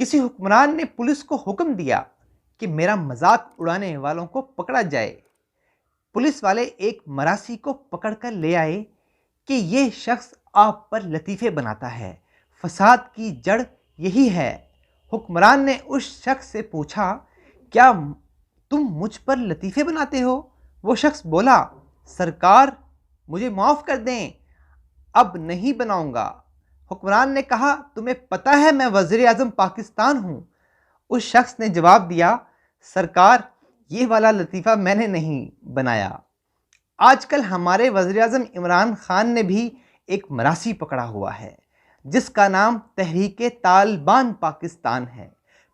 किसी हुक्मरान ने पुलिस को हुक्म दिया कि मेरा मजाक उड़ाने वालों को पकड़ा जाए। पुलिस वाले एक मरासी को पकड़कर ले आए कि ये शख्स आप पर लतीफ़े बनाता है, फसाद की जड़ यही है। हुक्मरान ने उस शख्स से पूछा, क्या तुम मुझ पर लतीफ़े बनाते हो? वो शख्स बोला, सरकार मुझे माफ़ कर दें, अब नहीं बनाऊंगा। हुक्मरान ने कहा, तुम्हें पता है मैं वज़ीर आज़म पाकिस्तान हूँ? उस शख्स ने जवाब दिया, सरकार ये वाला लतीफ़ा मैंने नहीं बनाया। आजकल हमारे वज़ीर आज़म इमरान खान ने भी एक मरासी पकड़ा हुआ है जिसका नाम तहरीके तालिबान पाकिस्तान है।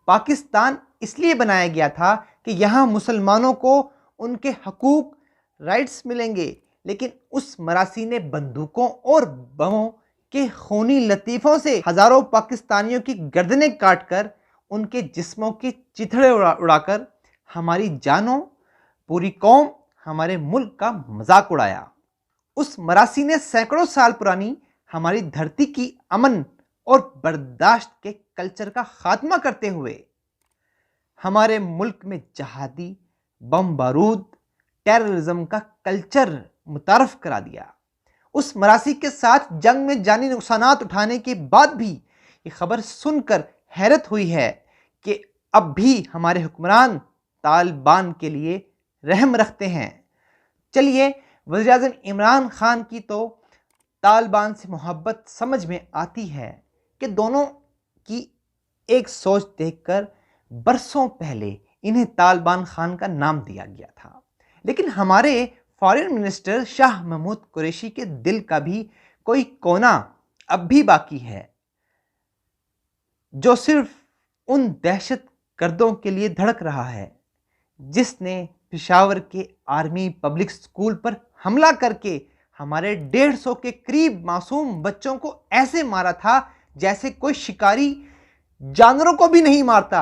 पाकिस्तान इसलिए बनाया गया था कि यहाँ मुसलमानों को उनके हकूक़ राइट्स मिलेंगे, लेकिन उस मरासी ने बंदूकों और बमों के खूनी लतीफ़ों से हज़ारों पाकिस्तानियों की गर्दनें काटकर उनके जिस्मों के चिथड़े उड़ाकर हमारी जानों, पूरी कौम, हमारे मुल्क का मजाक उड़ाया। उस मरासी ने सैकड़ों साल पुरानी हमारी धरती की अमन और बर्दाश्त के कल्चर का खात्मा करते हुए हमारे मुल्क में जहादी, बम बारूद, टेररिज्म का कल्चर मुतारफ करा दिया। उस मरासी के साथ जंग में जानी नुकसानात उठाने के बाद भी ये खबर सुनकर हैरत हुई है कि अब भी हमारे हुक्मरान तालिबान के लिए रहम रखते हैं। चलिए, वज़ीर आज़म इमरान खान की तो तालिबान से मोहब्बत समझ में आती है कि दोनों की एक सोच देखकर बरसों पहले इन्हें तालिबान खान का नाम दिया गया था, लेकिन हमारे फॉरेन मिनिस्टर शाह महमूद कुरैशी के दिल का भी कोई कोना अब भी बाकी है जो सिर्फ उन दहशत गर्दों के लिए धड़क रहा है जिसने पेशावर के आर्मी पब्लिक स्कूल पर हमला करके हमारे 150 के करीब मासूम बच्चों को ऐसे मारा था जैसे कोई शिकारी जानवरों को भी नहीं मारता।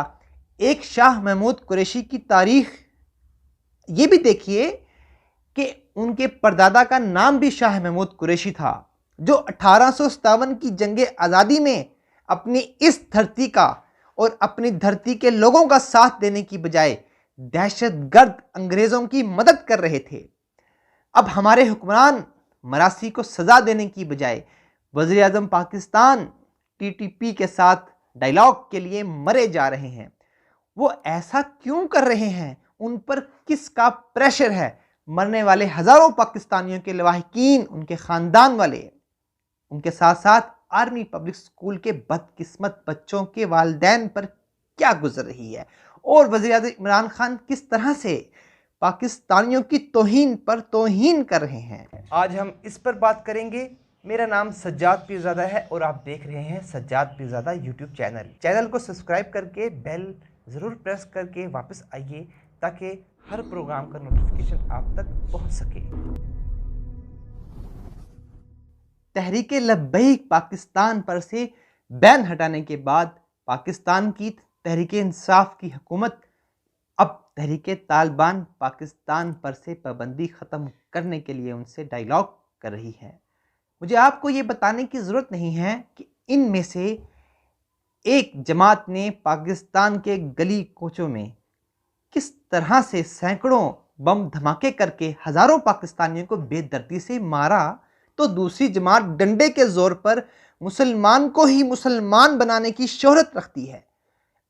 एक शाह महमूद कुरैशी की तारीख ये भी देखिए कि उनके परदादा का नाम भी शाह महमूद कुरैशी था, जो 1857 की जंगे आज़ादी में अपनी इस धरती का और अपनी धरती के लोगों का साथ देने की बजाय दहशतगर्द अंग्रेज़ों की मदद कर रहे थे। अब हमारे हुक्मरान मरासी को सज़ा देने की बजाय वज़ीर आज़म पाकिस्तान टीटीपी के साथ डायलॉग के लिए मरे जा रहे हैं। वो ऐसा क्यों कर रहे हैं? उन पर किसका प्रेशर है? मरने वाले हज़ारों पाकिस्तानियों के लवाहिकीन, उनके ख़ानदान वाले, उनके साथ साथ आर्मी पब्लिक स्कूल के बदकिस्मत बच्चों के वालिदैन पर क्या गुजर रही है, और वज़ीर आज़म इमरान खान किस तरह से पाकिस्तानियों की तौहीन पर तौहीन कर रहे हैं। आज हम इस पर बात करेंगे। मेरा नाम सज्जाद पीरज़ादा है और आप देख रहे हैं सज्जाद पीरज़ादा यूट्यूब चैनल को सब्सक्राइब करके बेल ज़रूर प्रेस करके वापस आइए ताकि हर प्रोग्राम का नोटिफिकेशन आप तक पहुंच सके। तहरीके लब्बैक पाकिस्तान पर से बैन हटाने के बाद पाकिस्तान की तहरीके इंसाफ की हुकूमत अब तहरीके तालिबान पाकिस्तान पर से पाबंदी ख़त्म करने के लिए उनसे डायलॉग कर रही है। मुझे आपको ये बताने की ज़रूरत नहीं है कि इनमें से एक जमात ने पाकिस्तान के गली कोचों में किस तरह से सैकड़ों बम धमाके करके हज़ारों पाकिस्तानियों को बेदर्दी से मारा, तो दूसरी जमात डंडे के ज़ोर पर मुसलमान को ही मुसलमान बनाने की शोहरत रखती है।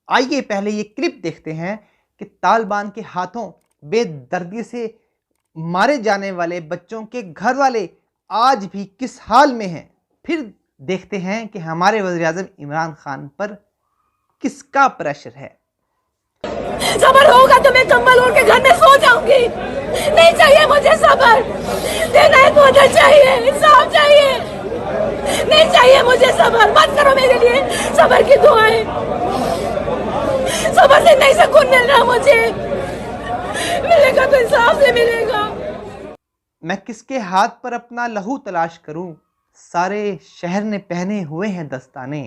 आइए पहले ये क्लिप देखते हैं कि तालिबान के हाथों बेदर्दी से मारे जाने वाले बच्चों के घर वाले आज भी किस हाल में हैं। फिर देखते हैं कि हमारे वज़ीर आज़म इमरान खान पर किसका प्रेशर है। सबर होगा तो मैं कंबल ओढ़ के घर में सो जाऊंगी। नहीं चाहिए मुझे सबर, देना एक वजह चाहिए, इंसाफ चाहिए। नहीं चाहिए मुझे सबर, मत करो मेरे लिए सबर की दुआएं। सबर से नहीं सुकून मिल रहा मुझे, मिलेगा तो इंसाफ से मिलेगा। मैं किसके हाथ पर अपना लहू तलाश करूं, सारे शहर ने पहने हुए हैं दस्ताने।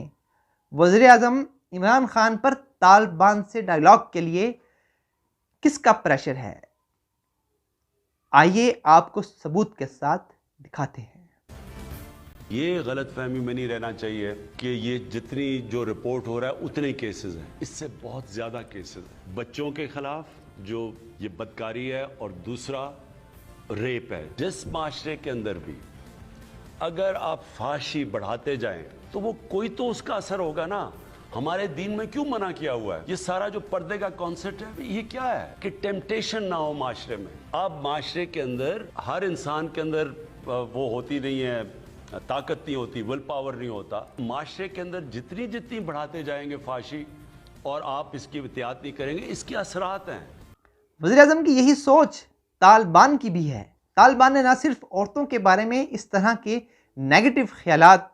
वज़ीर आज़म इमरान खान पर तालिबान से डायलॉग के लिए किसका प्रेशर है? आइए आपको सबूत के साथ दिखाते हैं। ये गलत फहमी में नहीं रहना चाहिए कि ये जितनी जो रिपोर्ट हो रहा है उतने केसेस हैं, इससे बहुत ज्यादा केसेस हैं बच्चों के खिलाफ जो ये बदकारी है, और दूसरा रेप है। जिस माशरे के अंदर भी अगर आप फांसी बढ़ाते जाएं तो वो कोई तो उसका असर होगा ना। हमारे दीन में क्यों मना किया हुआ है? ये सारा जो पर्दे का कॉन्सेप्ट है ये क्या है कि टेम्पटेशन ना हो माशरे में। अब माशरे के अंदर हर इंसान के अंदर वो होती नहीं है, ताकत नहीं होती, विल पावर नहीं होता। माशरे के अंदर जितनी जितनी बढ़ाते जाएंगे फांसी और आप इसकी एहतियात नहीं करेंगे, इसके असरात हैं। वज़ीर-ए-आज़म की यही सोच तालिबान की भी है। तालिबान ने ना सिर्फ औरतों के बारे में इस तरह के नेगेटिव ख्यालात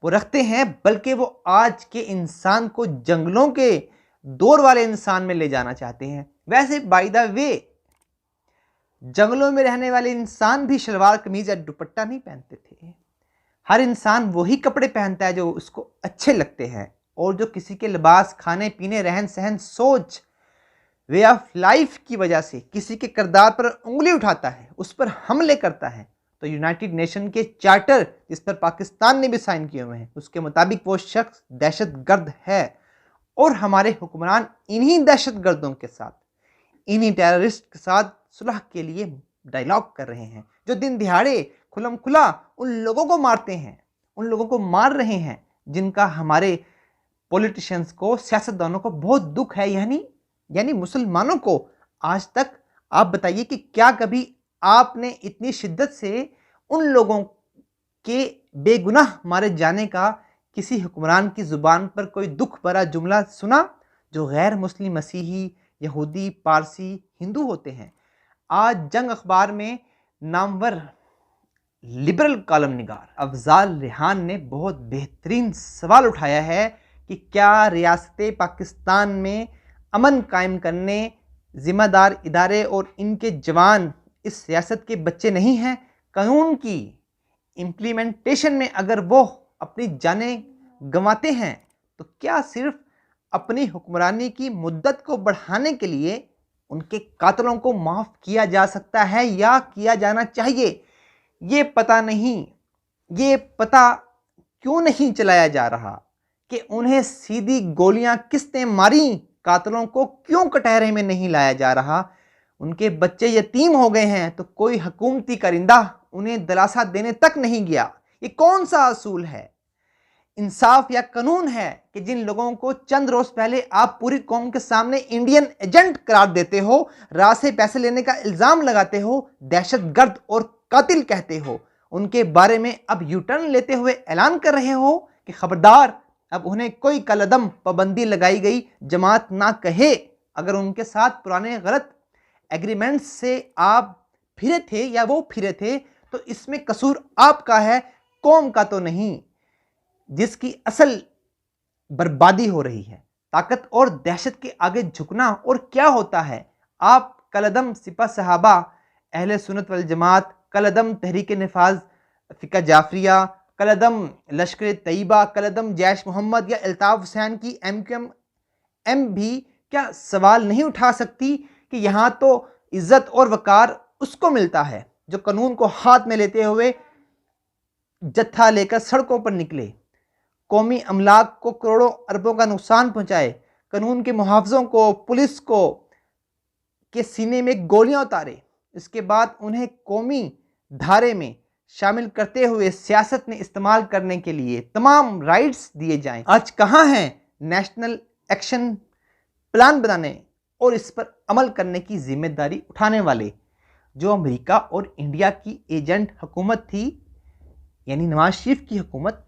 वो रखते हैं, बल्कि वो आज के इंसान को जंगलों के दौर वाले इंसान में ले जाना चाहते हैं। वैसे बाय द वे जंगलों में रहने वाले इंसान भी शलवार कमीज या दुपट्टा नहीं पहनते थे। हर इंसान वही कपड़े पहनता है जो उसको अच्छे लगते हैं, और जो किसी के लिबास, खाने पीने, रहन सहन, सोच, वे ऑफ लाइफ की वजह से किसी के किरदार पर उंगली उठाता है, उस पर हमले करता है, तो यूनाइटेड नेशन के चार्टर जिस पर पाकिस्तान ने भी साइन किए हुए हैं उसके मुताबिक वो शख्स दहशतगर्द है। और हमारे हुक्मरान इन्हीं दहशतगर्दों के साथ, इन्हीं टेररिस्ट के साथ सुलह के लिए डायलॉग कर रहे हैं, जो दिन दिहाड़े खुलम खुला उन लोगों को मारते हैं, उन लोगों को मार रहे हैं जिनका हमारे पॉलिटिशियंस को, सियासतदानों को बहुत दुख है, यानी मुसलमानों को। आज तक आप बताइए कि क्या कभी आपने इतनी शिद्दत से उन लोगों के बेगुनाह मारे जाने का किसी हुक्मरान की ज़ुबान पर कोई दुख भरा जुमला सुना जो गैर मुस्लिम, मसीही, यहूदी, पारसी, हिंदू होते हैं? आज जंग अखबार में नामवर लिबरल कॉलम निगार अफजाल रेहान ने बहुत बेहतरीन सवाल उठाया है कि क्या रियासत पाकिस्तान में अमन कायम करने ज़िम्मेदार इदारे और इनके जवान इस सियासत के बच्चे नहीं हैं? कानून की इम्प्लीमेंटेशन में अगर वो अपनी जानें गंवाते हैं तो क्या सिर्फ अपनी हुक्मरानी की मुद्दत को बढ़ाने के लिए उनके कातलों को माफ़ किया जा सकता है या किया जाना चाहिए? ये पता नहीं, ये पता क्यों नहीं चलाया जा रहा कि उन्हें सीधी गोलियां किसने मारी, कातलों को क्यों कटहरे में नहीं लाया जा रहा? उनके बच्चे यतीम हो गए हैं तो कोई हुकूमती करिंदा उन्हें दिलासा देने तक नहीं गया। ये कौन सा असूल है? इंसाफ या कानून है कि जिन लोगों को चंद रोज पहले आप पूरी कौम के सामने इंडियन एजेंट करार देते हो, राह से पैसे लेने का इल्ज़ाम लगाते हो, दहशतगर्द और कातिल कहते हो, उनके बारे में अब यू टर्न लेते हुए ऐलान कर रहे हो कि खबरदार, अब उन्हें कोई कलदम पाबंदी लगाई गई जमात ना कहे। अगर उनके साथ पुराने गलत एग्रीमेंट्स से आप फिरे थे या वो फिरे थे तो इसमें कसूर आपका है, कौम का तो नहीं, जिसकी असल बर्बादी हो रही है। ताकत और दहशत के आगे झुकना और क्या होता है? आप कलदम सिपा सहाबा, अहले सुन्नत वल जमात, कलदम तहरीक नफाज फ़िका जाफरिया, कलदम लश्कर तैयबा, कलदम जैश मोहम्मद या अल्ताफ़ हुसैन की MQM भी क्या सवाल नहीं उठा सकती कि यहाँ तो इज़्ज़त और वक़ार उसको मिलता है जो कानून को हाथ में लेते हुए जत्था लेकर सड़कों पर निकले, कौमी अमलाक को करोड़ों अरबों का नुकसान पहुँचाए, कानून के मुहाफ़िज़ों को, पुलिस को के सीने में गोलियां उतारे, इसके बाद उन्हें कौमी धारे में शामिल करते हुए सियासत में इस्तेमाल करने के लिए तमाम राइट्स दिए जाएं। आज कहाँ हैं नेशनल एक्शन प्लान बनाने और इस पर अमल करने की जिम्मेदारी उठाने वाले? जो अमेरिका और इंडिया की एजेंट हुकूमत थी, यानी नवाज शरीफ की हुकूमत,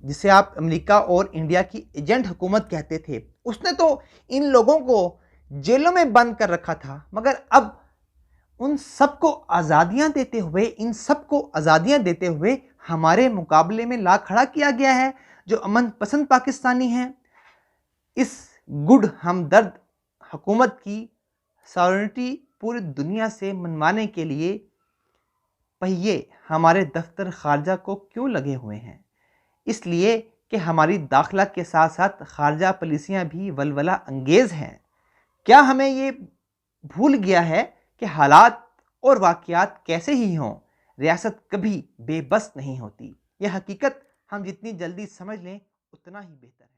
जिसे आप अमेरिका और इंडिया की एजेंट हुकूमत कहते थे, उसने तो इन लोगों को जेलों में बंद कर रखा था, मगर अब उन सबको आज़ादियाँ देते हुए हमारे मुकाबले में ला खड़ा किया गया है जो अमन पसंद पाकिस्तानी हैं। इस गुड हमदर्द हुकूमत की सॉवरेनिटी पूरी दुनिया से मनवाने के लिए पहिए हमारे दफ्तर खारजा को क्यों लगे हुए हैं? इसलिए कि हमारी दाखिला के साथ साथ खारजा पॉलिसियाँ भी वलवला अंगेज़ हैं। क्या हमें ये भूल गया है कि हालात और वाक़यात कैसे ही हों, रियासत कभी बेबस नहीं होती। یہ حقیقت ہم جتنی جلدی سمجھ لیں اتنا ہی بہتر ہے۔